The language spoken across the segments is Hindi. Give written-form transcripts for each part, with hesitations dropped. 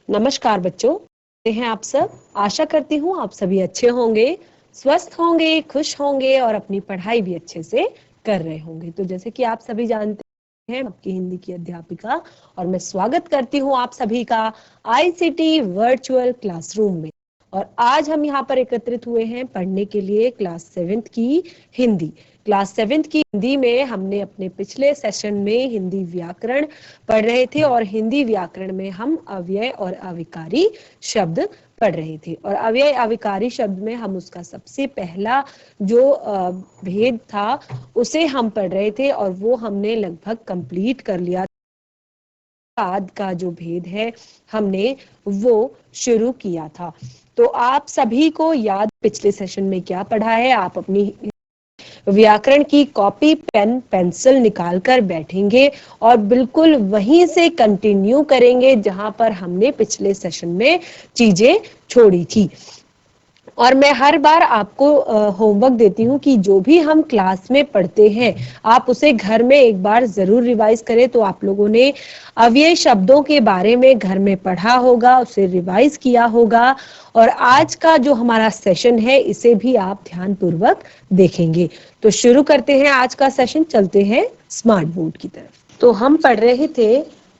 नमस्कार बच्चों, कैसे हैं आप सब। आशा करती हूँ आप सभी अच्छे होंगे, स्वस्थ होंगे, खुश होंगे और अपनी पढ़ाई भी अच्छे से कर रहे होंगे। तो जैसे कि आप सभी जानते हैं, आपकी हिंदी की अध्यापिका और मैं स्वागत करती हूँ आप सभी का आईसीटी वर्चुअल क्लासरूम में। और आज हम यहाँ पर एकत्रित हुए हैं पढ़ने के लिए क्लास 7th की हिंदी। क्लास 7th की हिंदी में हमने अपने पिछले सेशन में हिंदी व्याकरण पढ़ रहे थे और हिंदी व्याकरण में हम अव्यय और अविकारी शब्द पढ़ रहे थे। और अव्यय अविकारी शब्द में हम उसका सबसे पहला जो भेद था उसे हम पढ़ रहे थे और वो हमने लगभग कंप्लीट कर लिया। बाद का जो भेद है हमने वो शुरू किया था। तो आप सभी को याद पिछले सेशन में क्या पढ़ा है। आप अपनी व्याकरण की कॉपी पेन पेंसिल निकाल कर बैठेंगे और बिल्कुल वहीं से कंटिन्यू करेंगे जहां पर हमने पिछले सेशन में चीजें छोड़ी थी। और मैं हर बार आपको होमवर्क देती हूँ कि जो भी हम क्लास में पढ़ते हैं आप उसे घर में एक बार जरूर रिवाइज करें। तो आप लोगों ने अव्यय शब्दों के बारे में घर में पढ़ा होगा, उसे रिवाइज किया होगा और आज का जो हमारा सेशन है इसे भी आप ध्यान पूर्वक देखेंगे। तो शुरू करते हैं आज का सेशन, चलते हैं स्मार्ट बोर्ड की तरफ। तो हम पढ़ रहे थे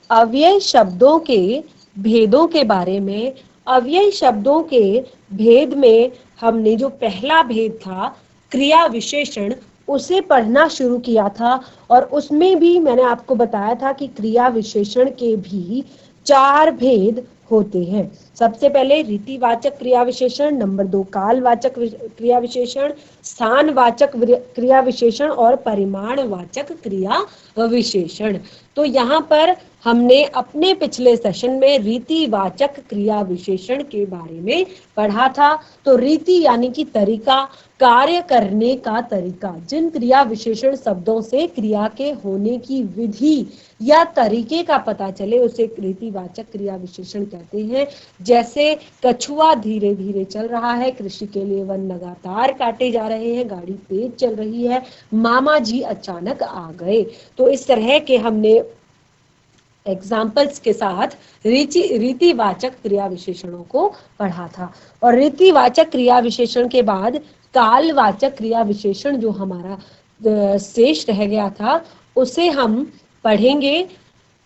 अव्यय शब्दों के भेदों के बारे में। अव्यय शब्दों के भेद में हमने जो पहला भेद था क्रिया विशेषण, उसे पढ़ना शुरू किया था और उसमें भी मैंने आपको बताया था कि क्रिया विशेषण के भी 4 भेद होते हैं। सबसे पहले रीतिवाचक क्रिया विशेषण, नंबर 2 कालवाचक क्रिया विशेषण, स्थानवाचक क्रिया विशेषण और परिमाणवाचक क्रिया विशेषण। तो यहाँ पर हमने अपने पिछले सेशन में रीतिवाचक क्रिया विशेषण के बारे में पढ़ा था। तो रीति यानी कि तरीका, कार्य करने का तरीका। जिन क्रिया विशेषण शब्दों से क्रिया के होने की विधि या तरीके का पता चले उसे रीतिवाचक क्रिया विशेषण कहते हैं। जैसे कछुआ धीरे धीरे चल रहा है, कृषि के लिए वन लगातार काटे जा रहे हैं, गाड़ी तेज चल रही है, मामा जी अचानक आ गए। तो इस तरह के हमने एग्जाम्पल्स के साथ रीतिवाचक क्रिया विशेषणों को पढ़ा था। और रीतिवाचक क्रिया विशेषण के बाद कालवाचक क्रिया विशेषण जो हमारा शेष रह गया था उसे हम पढ़ेंगे।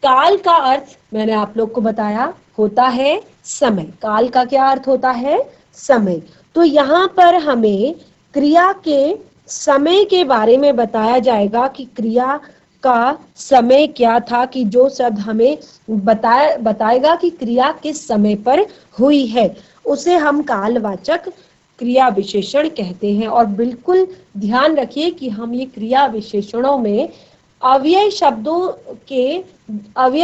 काल का अर्थ मैंने आप लोग को बताया होता है समय। काल का क्या अर्थ होता है? समय। तो यहाँ पर हमें क्रिया के समय के बारे में बताया जाएगा कि क्रिया का समय क्या था, कि जो शब्द हमें बताएगा कि क्रिया किस समय पर हुई है उसे हम कालवाचक क्रिया विशेषण कहते हैं। और बिल्कुल ध्यान रखिए कि हम ये क्रिया विशेषणों में अव्यय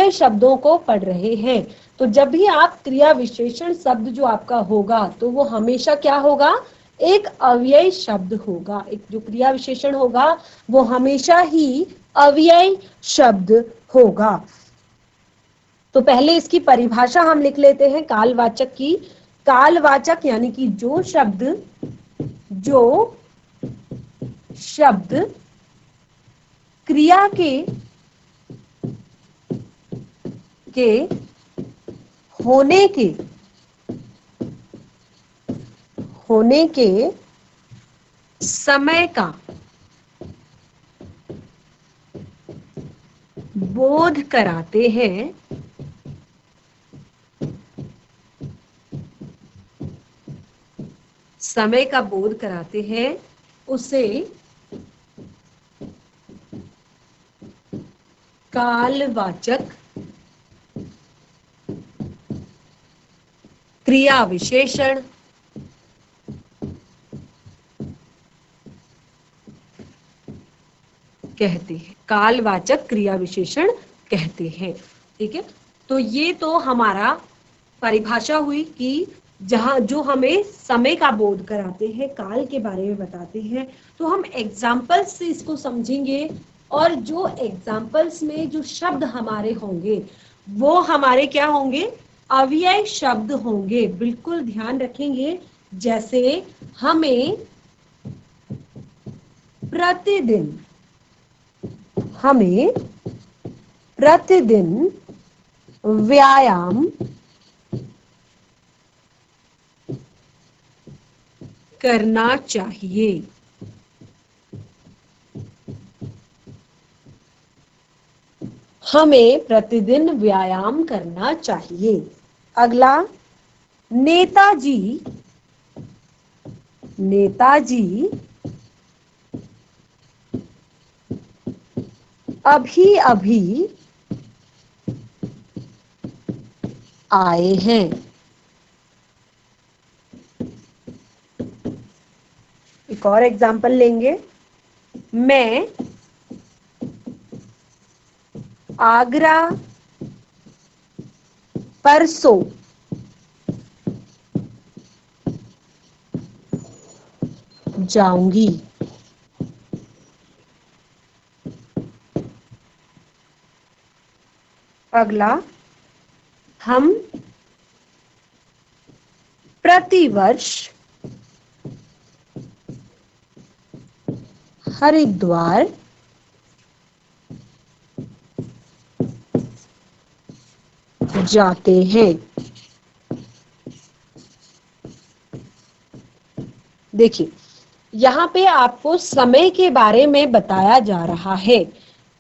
शब्दों को पढ़ रहे हैं। तो जब भी आप क्रिया विशेषण शब्द जो आपका होगा तो वो हमेशा क्या होगा? एक अव्यय शब्द होगा। एक जो क्रिया विशेषण होगा वो हमेशा ही अव्यय शब्द होगा। तो पहले इसकी परिभाषा हम लिख लेते हैं कालवाचक की। कालवाचक यानी कि जो शब्द क्रिया के होने के समय का बोध कराते हैं, समय का बोध कराते हैं, उसे कालवाचक क्रिया विशेषण कहते हैं। कालवाचक क्रिया विशेषण कहते हैं। ठीक है, तो ये तो हमारा परिभाषा हुई कि जहां जो हमें समय का बोध कराते हैं, काल के बारे में बताते हैं। तो हम एग्जाम्पल्स से इसको समझेंगे और जो एग्जाम्पल्स में जो शब्द हमारे होंगे वो हमारे क्या होंगे? अव्यय शब्द होंगे। बिल्कुल ध्यान रखेंगे। जैसे हमें प्रतिदिन व्यायाम करना चाहिए। हमें प्रतिदिन व्यायाम करना चाहिए। अगला, नेताजी नेताजी अभी अभी आए हैं। एक और एग्जाम्पल लेंगे। मैं आगरा परसों जाऊंगी। अगला, हम प्रतिवर्ष हरिद्वार जाते हैं। देखिए, यहाँ पे आपको समय के बारे में बताया जा रहा है।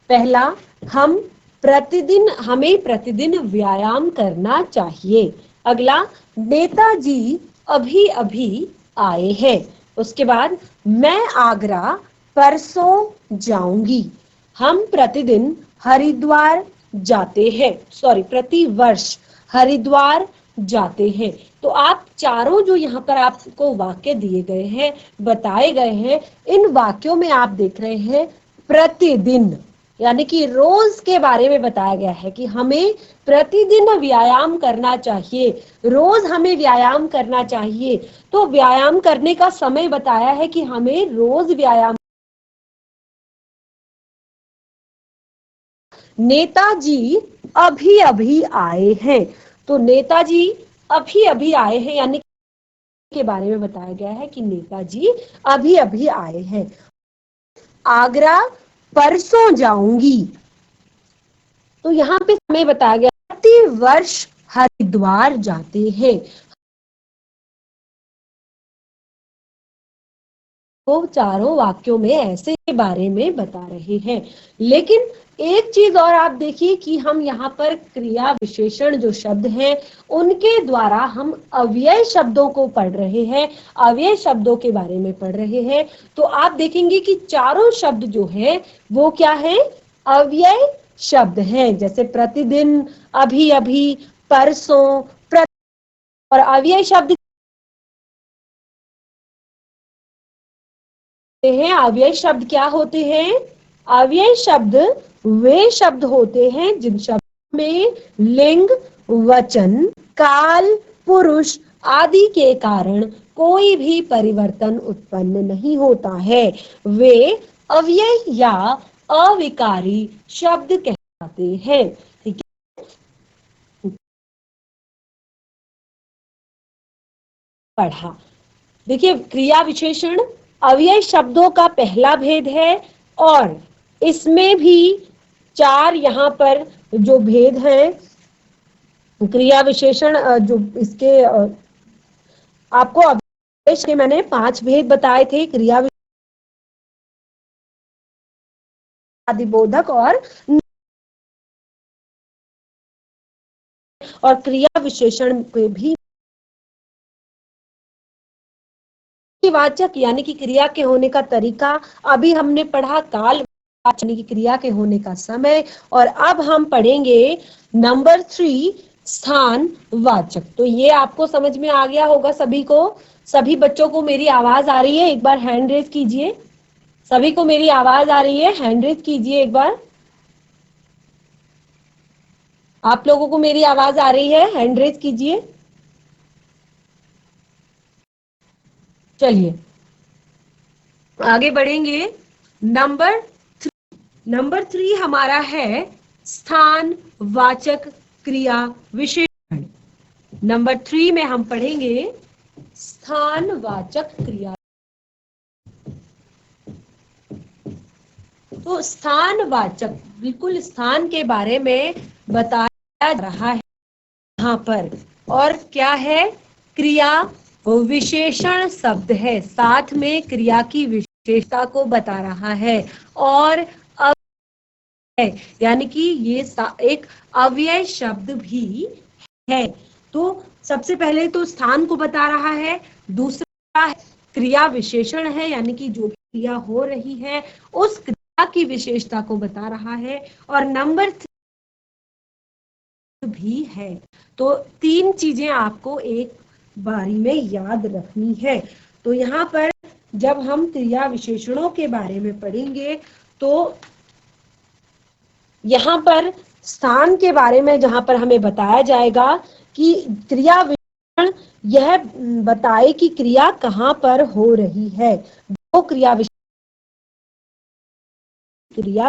पहला, हमें प्रतिदिन व्यायाम करना चाहिए। अगला, नेताजी अभी अभी आए हैं। उसके बाद, मैं आगरा परसों जाऊंगी। हम प्रतिदिन हरिद्वार जाते हैं, सॉरी, प्रतिवर्ष हरिद्वार जाते हैं। तो आप चारों जो यहाँ पर आपको वाक्य दिए गए हैं, बताए गए हैं, इन वाक्यों में आप देख रहे हैं प्रतिदिन, यानी कि रोज के बारे में बताया गया है कि हमें प्रतिदिन व्यायाम करना चाहिए, रोज हमें व्यायाम करना चाहिए। तो व्यायाम करने का समय बताया है कि हमें रोज व्यायाम। नेताजी अभी अभी आए हैं, तो नेताजी अभी अभी आए हैं यानी के बारे में बताया गया है कि नेताजी अभी अभी आए हैं। आगरा परसों जाऊंगी, तो यहाँ पे समय बताया गया प्रति वर्ष हरिद्वार जाते हैं। वो चारों वाक्यों में ऐसे के बारे में बता रहे हैं। लेकिन एक चीज और आप देखिए कि हम यहाँ पर क्रिया विशेषण जो शब्द हैं उनके द्वारा हम अव्यय शब्दों को पढ़ रहे हैं, अव्यय शब्दों के बारे में पढ़ रहे हैं। तो आप देखेंगे कि चारों शब्द जो है वो क्या है, अव्यय शब्द हैं। जैसे प्रतिदिन, अभी अभी, परसों, और अव्यय शब्द हैं। अव्यय शब्द क्या होते हैं? अव्यय शब्द वे शब्द होते हैं जिन शब्द में लिंग, वचन, काल, पुरुष आदि के कारण कोई भी परिवर्तन उत्पन्न नहीं होता है। वे अव्यय या अविकारी शब्द कहलाते हैं। ठीक है, पढ़ा। देखिए, क्रिया विशेषण अव्यय शब्दों का पहला भेद है और इसमें भी चार यहाँ पर जो भेद हैं, क्रिया विशेषण जो इसके आपको अव्यय के मैंने 5 भेद बताए थे, क्रिया आदिबोधक और क्रिया विशेषण के भी वाचक यानी कि क्रिया के होने का तरीका अभी हमने पढ़ा, काल यानी कि क्रिया के होने का समय, और अब हम पढ़ेंगे नंबर 3 स्थान वाचक। तो ये आपको समझ में आ गया होगा सभी को। सभी बच्चों को मेरी आवाज आ रही है? एक बार हैंड रेज कीजिए। सभी को मेरी आवाज आ रही है? हैंड रेज कीजिए एक बार। आप लोगों को मेरी आवाज आ रही है? हैंड रेज कीजिए। चलिए आगे बढ़ेंगे। नंबर 3 हमारा है स्थान वाचक क्रिया विशेषण। नंबर 3 में हम पढ़ेंगे स्थान वाचक क्रिया। तो स्थान वाचक, बिल्कुल स्थान के बारे में बताया जा रहा है यहाँ पर। और क्या है? क्रिया वो विशेषण शब्द है, साथ में क्रिया की विशेषता को बता रहा है और है, यानी कि ये एक अव्यय शब्द भी है। तो सबसे पहले तो स्थान को बता रहा है, दूसरा क्रिया विशेषण है, यानी कि जो क्रिया हो रही है उस क्रिया की विशेषता को बता रहा है, और नंबर 3 भी है। तो 3 चीजें आपको एक बारी में याद रखनी है। तो यहाँ पर जब हम क्रिया विशेषणों के बारे में पढ़ेंगे तो यहाँ पर स्थान के बारे में जहां पर हमें बताया जाएगा कि क्रिया विशेषण यह बताए कि क्रिया कहाँ पर हो रही है, वो क्रिया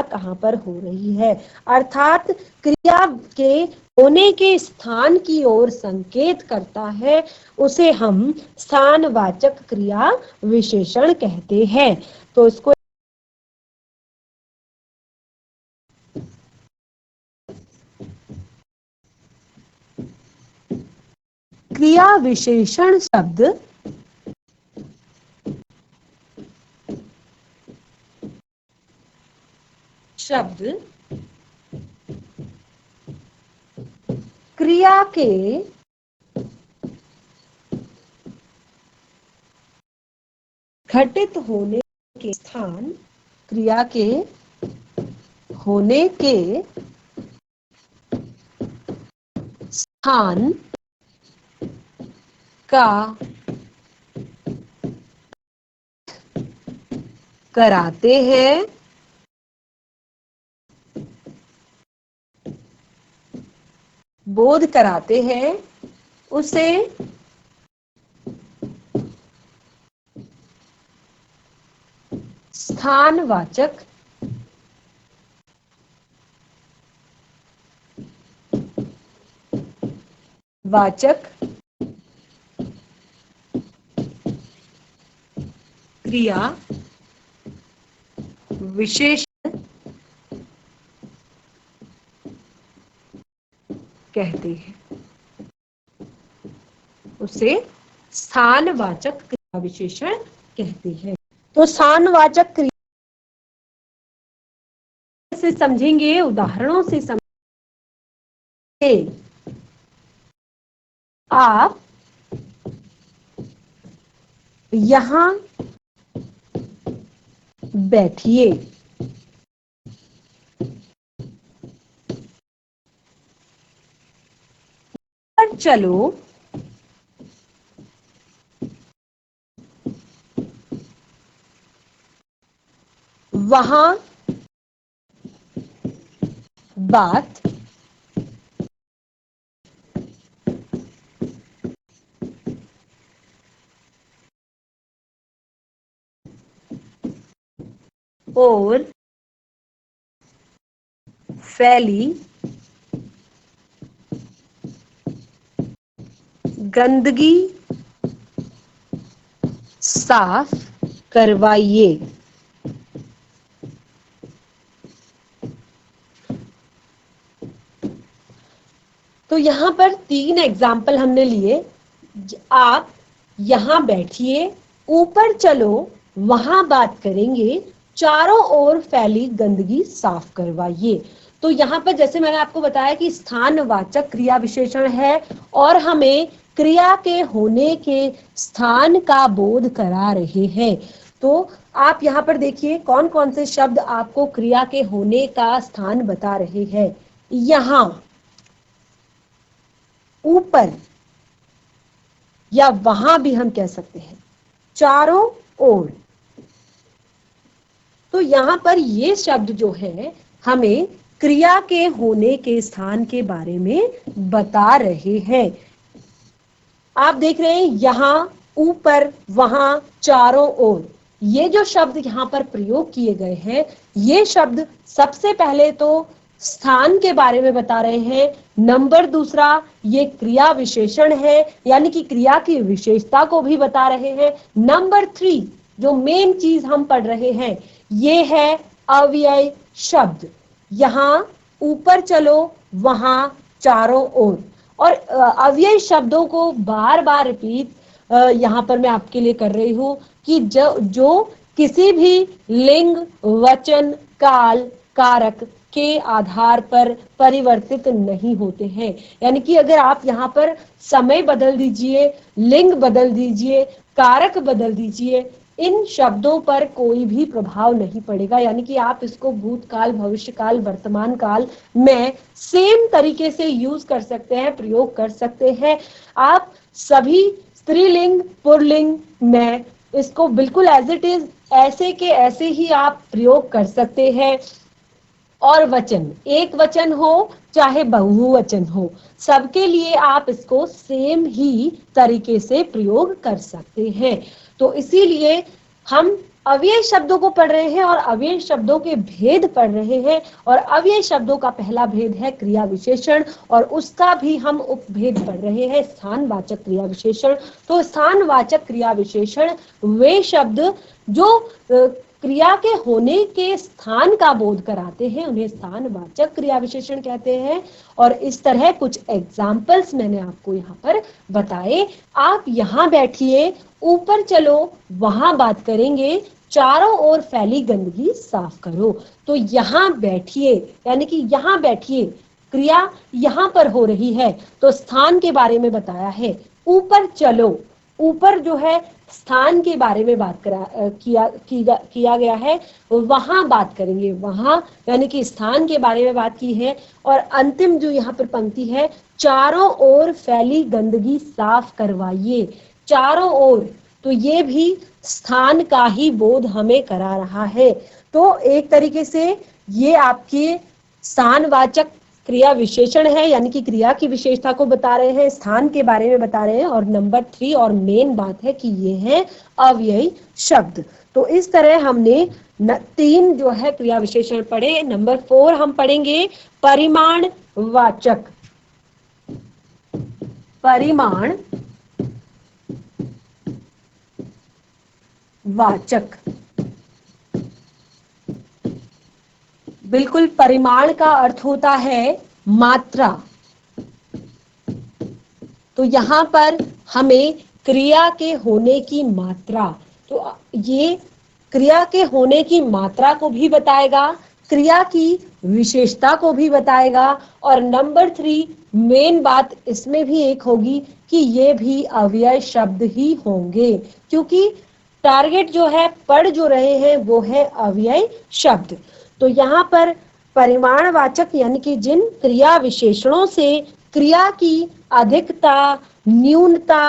कहाँ पर हो रही है, अर्थात क्रिया के होने के स्थान की ओर संकेत करता है, उसे हम स्थानवाचक क्रिया विशेषण कहते हैं। तो इसको क्रिया विशेषण शब्द क्रिया के घटित होने के स्थान, क्रिया के होने के स्थान का कराते हैं, बोध कराते हैं, उसे स्थानवाचक क्रिया विशेषण कहते हैं, उसे स्थानवाचक क्रिया विशेषण कहते हैं। तो स्थानवाचक क्रिया से समझेंगे, उदाहरणों से समझेंगे। आप यहां बैठिए, पर चलो वहां बात और फैली गंदगी साफ करवाइए। तो यहाँ पर 3 एग्जाम्पल हमने लिए। आप यहां बैठिए, ऊपर चलो वहां बात करेंगे, चारों ओर फैली गंदगी साफ करवाइए। तो यहाँ पर जैसे मैंने आपको बताया कि स्थानवाचक क्रिया विशेषण है और हमें क्रिया के होने के स्थान का बोध करा रहे हैं। तो आप यहाँ पर देखिए कौन कौन से शब्द आपको क्रिया के होने का स्थान बता रहे हैं। यहां, ऊपर, या वहां भी हम कह सकते हैं, चारों ओर। तो यहां पर ये शब्द जो है हमें क्रिया के होने के स्थान के बारे में बता रहे हैं। आप देख रहे हैं यहां, ऊपर, वहां, चारों ओर, ये जो शब्द यहां पर प्रयोग किए गए हैं, ये शब्द सबसे पहले तो स्थान के बारे में बता रहे हैं। नंबर दूसरा, ये क्रिया विशेषण है, यानी कि क्रिया की विशेषता को भी बता रहे हैं। नंबर 3, जो मेन चीज हम पढ़ रहे हैं, ये है अव्यय शब्द। यहां, ऊपर चलो, वहां, चारों ओर। और अव्यय शब्दों को बार बार रिपीट यहाँ पर मैं आपके लिए कर रही हूँ कि जो किसी भी लिंग, वचन, काल, कारक के आधार पर परिवर्तित नहीं होते हैं। यानी कि अगर आप यहाँ पर समय बदल दीजिए, लिंग बदल दीजिए, कारक बदल दीजिए, इन शब्दों पर कोई भी प्रभाव नहीं पड़ेगा। यानी कि आप इसको भूतकाल, भविष्यकाल, वर्तमान काल में सेम तरीके से यूज कर सकते हैं, प्रयोग कर सकते हैं। आप सभी स्त्रीलिंग, पुल्लिंग में इसको बिल्कुल एज इट इज ऐसे के ऐसे ही आप प्रयोग कर सकते हैं। और वचन, एक वचन हो चाहे बहुवचन हो, सबके लिए आप इसको सेम ही तरीके से प्रयोग कर सकते हैं। तो इसीलिए हम अव्यय शब्दों को पढ़ रहे हैं और अव्यय शब्दों के भेद पढ़ रहे हैं। और अव्यय शब्दों का पहला भेद है क्रिया विशेषण, और उसका भी हम उपभेद पढ़ रहे हैं स्थानवाचक क्रिया विशेषण। तो स्थानवाचक क्रिया विशेषण वे शब्द जो क्रिया के होने के स्थान का बोध कराते हैं, उन्हें स्थानवाचक क्रिया विशेषण कहते हैं। और इस तरह कुछ एग्जाम्पल्स मैंने आपको यहाँ पर बताए। आप यहाँ बैठिए, ऊपर चलो, वहां बात करेंगे, चारों ओर फैली गंदगी साफ करो। तो यहाँ बैठिए, यानी कि यहाँ बैठिए, क्रिया यहाँ पर हो रही है तो स्थान के बारे में बताया है। ऊपर चलो, ऊपर जो है स्थान के बारे में बात किया गया है, वहां बात करेंगे, वहां यानी कि स्थान के बारे में बात की है। और अंतिम जो यहाँ पर पंक्ति है, चारों ओर फैली गंदगी साफ करवाइए। चारों ओर, तो ये भी स्थान का ही बोध हमें करा रहा है। तो एक तरीके से ये आपके स्थानवाचक क्रिया विशेषण है, यानी कि क्रिया की विशेषता को बता रहे हैं, स्थान के बारे में बता रहे हैं। और नंबर 3 और मेन बात है कि ये है अव्ययी शब्द। तो इस तरह हमने 3 जो है क्रिया विशेषण पढ़े। नंबर 4 हम पढ़ेंगे परिमाण वाचक। परिमाण वाचक, बिल्कुल परिमाण का अर्थ होता है मात्रा। तो यहाँ पर हमें क्रिया के होने की मात्रा, तो ये क्रिया के होने की मात्रा को भी बताएगा, क्रिया की विशेषता को भी बताएगा। और नंबर 3 मेन बात इसमें भी एक होगी कि ये भी अव्यय शब्द ही होंगे, क्योंकि टारगेट जो है, पढ़ जो रहे हैं, वो है अव्यय शब्द। तो यहाँ पर परिमाणवाचक यानी कि जिन क्रिया विशेषणों से क्रिया की अधिकता, न्यूनता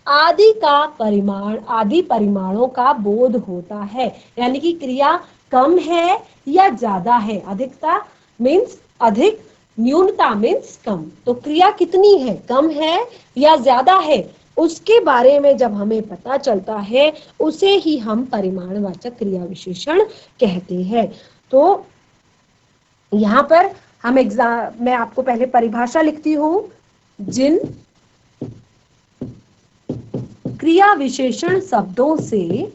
आदि का परिमाण, आदि परिमाणों का बोध होता है। यानी कि क्रिया कम है या ज्यादा है, अधिकता मीन्स अधिक, न्यूनता मीन्स कम। तो क्रिया कितनी है, कम है या ज्यादा है, उसके बारे में जब हमें पता चलता है, उसे ही हम परिमाणवाचक क्रिया विशेषण कहते हैं। तो यहाँ पर हम मैं आपको पहले परिभाषा लिखती हूँ। जिन क्रिया विशेषण शब्दों से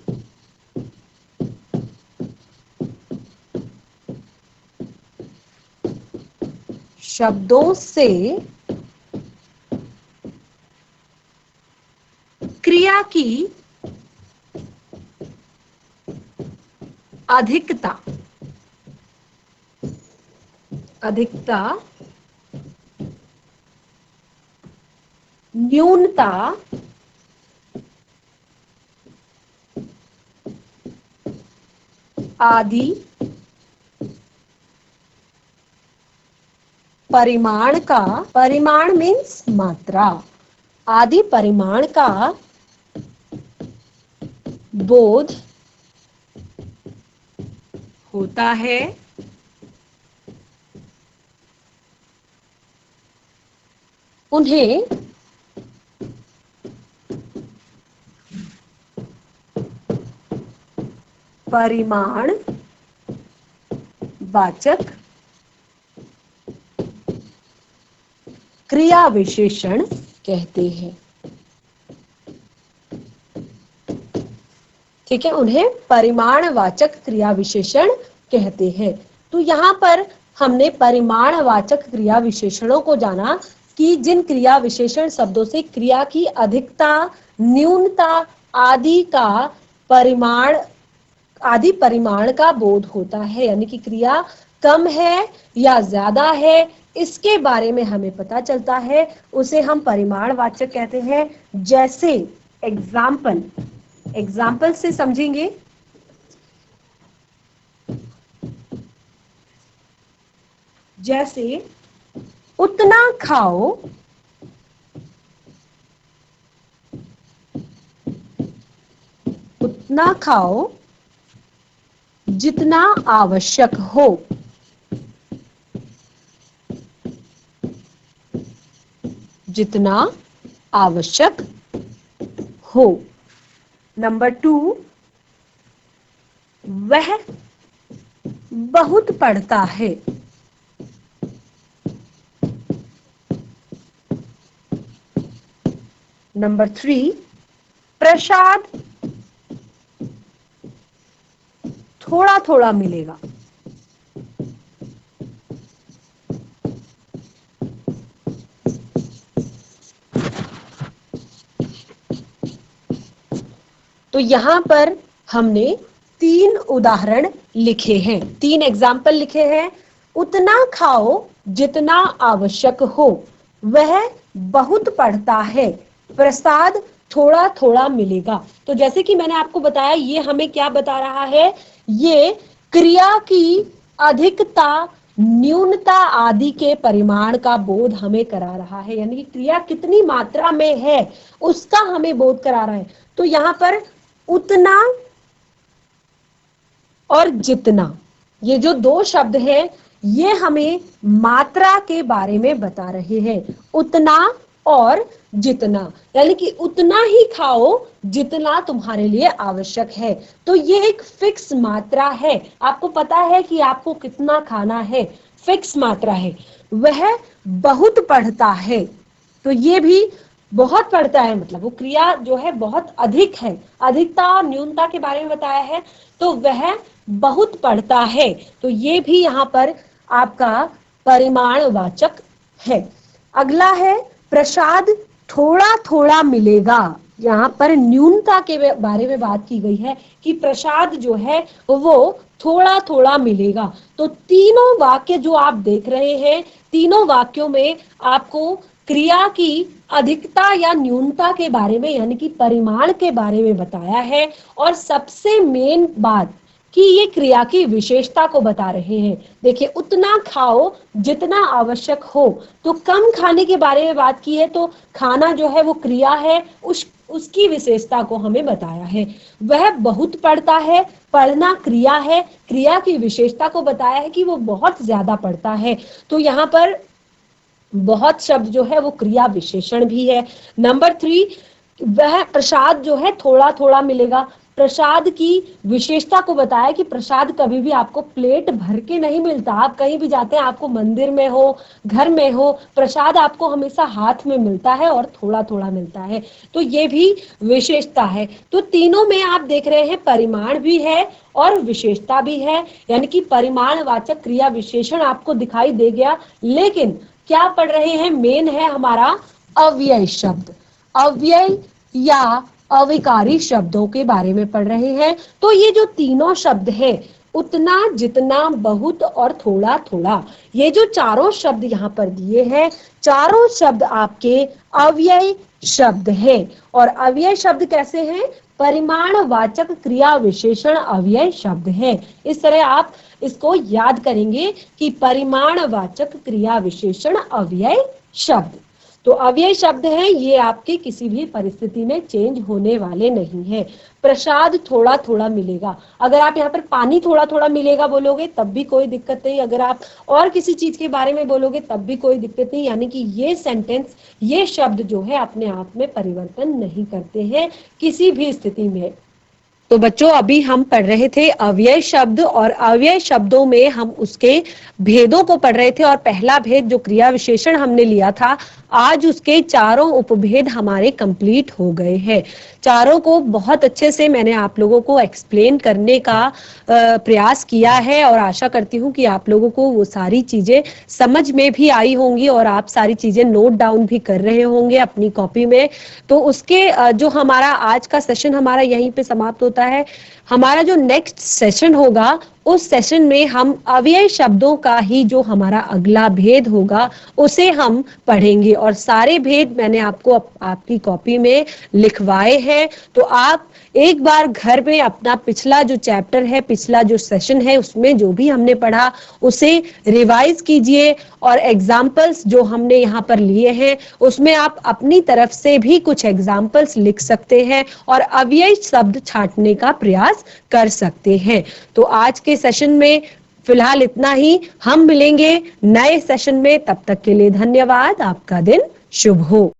क्रिया की अधिकता, न्यूनता आदि परिमाण का, परिमाण मीन्स मात्रा, आदि परिमाण का बोध होता है। उन्हें परिमाण वाचक क्रिया विशेषण कहते हैं। ठीक है, उन्हें परिमाणवाचक क्रिया विशेषण कहते हैं। तो यहाँ पर हमने परिमाणवाचक क्रिया विशेषणों को जाना, कि जिन क्रिया विशेषण शब्दों से क्रिया की अधिकता, न्यूनता आदि का परिमाण आदि परिमाण का बोध होता है, यानी कि क्रिया कम है या ज्यादा है इसके बारे में हमें पता चलता है, उसे हम परिमाणवाचक कहते हैं। जैसे एग्जाम्पल से समझेंगे। जैसे उतना खाओ जितना आवश्यक हो। जितना आवश्यक हो। नंबर 2, वह बहुत पढ़ता है। नंबर 3, प्रसाद थोड़ा थोड़ा मिलेगा। तो यहां पर हमने 3 उदाहरण लिखे हैं, 3 एग्जाम्पल लिखे हैं। उतना खाओ जितना आवश्यक हो, वह बहुत पढ़ता है, प्रसाद थोड़ा थोड़ा मिलेगा। तो जैसे कि मैंने आपको बताया, ये हमें क्या बता रहा है, ये क्रिया की अधिकता, न्यूनता आदि के परिमाण का बोध हमें करा रहा है, यानी कि क्रिया कितनी मात्रा में है उसका हमें बोध करा रहा है। तो यहाँ पर उतना और जितना, ये जो 2 शब्द हैं, ये हमें मात्रा के बारे में बता रहे हैं। उतना और जितना, यानी कि उतना ही खाओ जितना तुम्हारे लिए आवश्यक है। तो ये एक फिक्स मात्रा है, आपको पता है कि आपको कितना खाना है, फिक्स मात्रा है। वह बहुत पढ़ता है, तो ये भी बहुत पढ़ता है, मतलब वो क्रिया जो है बहुत अधिक है, अधिकता और न्यूनता के बारे में बताया है। तो वह बहुत पढ़ता है, तो ये भी यहाँ पर आपका परिमाणवाचक है। अगला है प्रसाद थोड़ा थोड़ा मिलेगा। यहाँ पर न्यूनता के बारे में बात की गई है कि प्रसाद जो है वो थोड़ा थोड़ा मिलेगा। तो तीनों वाक्य जो आप देख रहे हैं, तीनों वाक्यों में आपको क्रिया की अधिकता या न्यूनता के बारे में, यानी कि परिमाण के बारे में बताया है। और सबसे मेन बात कि ये क्रिया की विशेषता को बता रहे हैं। देखिए, उतना खाओ जितना आवश्यक हो, तो कम खाने के बारे में बात की है, तो खाना जो है वो क्रिया है, उसकी विशेषता को हमें बताया है। वह बहुत पढ़ता है, पढ़ना क्रिया है, क्रिया की विशेषता को बताया है कि वो बहुत ज्यादा पढ़ता है। तो यहाँ पर बहुत शब्द जो है वो क्रिया विशेषण भी है। नंबर 3, वह प्रसाद जो है थोड़ा थोड़ा मिलेगा। प्रसाद की विशेषता को बताया कि प्रसाद कभी भी आपको प्लेट भर के नहीं मिलता। आप कहीं भी जाते हैं, आपको मंदिर में हो, घर में हो, प्रसाद आपको हमेशा हाथ में मिलता है और थोड़ा थोड़ा मिलता है। तो ये भी विशेषता है। तो तीनों में आप देख रहे हैं परिमाण भी है और विशेषता भी है, यानी कि परिमाणवाचक क्रिया विशेषण आपको दिखाई दे गया। लेकिन क्या पढ़ रहे हैं, मेन है हमारा अव्यय शब्द, अव्यय या अविकारी शब्दों के बारे में पढ़ रहे हैं। तो ये जो तीनों शब्द हैं, उतना, जितना, बहुत और थोड़ा थोड़ा, ये जो चारों शब्द यहाँ पर दिए हैं, चारों शब्द आपके अव्यय शब्द हैं। और अव्यय शब्द कैसे हैं, परिमाणवाचक क्रिया विशेषण अव्यय शब्द है। इस तरह आप इसको याद करेंगे कि परिमाणवाचक क्रिया विशेषण अव्यय शब्द। तो अव्यय शब्द है, ये आपके किसी भी परिस्थिति में चेंज होने वाले नहीं है। प्रसाद थोड़ा थोड़ा मिलेगा, अगर आप यहाँ पर पानी थोड़ा थोड़ा मिलेगा बोलोगे तब भी कोई दिक्कत नहीं, अगर आप और किसी चीज के बारे में बोलोगे तब भी कोई दिक्कत नहीं। यानी कि ये सेंटेंस, ये शब्द जो है अपने आप में परिवर्तन नहीं करते हैं किसी भी स्थिति में। तो बच्चों अभी हम पढ़ रहे थे अव्यय शब्द, और अव्यय शब्दों में हम उसके भेदों को पढ़ रहे थे। और पहला भेद जो क्रिया विशेषण हमने लिया था, आज उसके चारों उपभेद हमारे कंप्लीट हो गए हैं। चारों को बहुत अच्छे से मैंने आप लोगों को एक्सप्लेन करने का प्रयास किया है, और आशा करती हूँ कि आप लोगों को वो सारी चीजें समझ में भी आई होंगी और आप सारी चीजें नोट डाउन भी कर रहे होंगे अपनी कॉपी में। तो उसके जो हमारा आज का सेशन हमारा यहीं पे समाप्त होता है। हमारा जो नेक्स्ट सेशन होगा, उस सेशन में हम अव्यय शब्दों का ही जो हमारा अगला भेद होगा उसे हम पढ़ेंगे, और सारे भेद मैंने आपको आपकी कॉपी में लिखवाए हैं। तो आप एक बार घर में अपना पिछला जो चैप्टर है, पिछला जो सेशन है, उसमें जो भी हमने पढ़ा उसे रिवाइज कीजिए, और एग्जाम्पल्स जो हमने यहाँ पर लिए हैं उसमें आप अपनी तरफ से भी कुछ एग्जाम्पल्स लिख सकते हैं और अव्यय शब्द छांटने का प्रयास कर सकते हैं। तो आज के सेशन में फिलहाल इतना ही। हम मिलेंगे नए सेशन में, तब तक के लिए धन्यवाद। आपका दिन शुभ हो।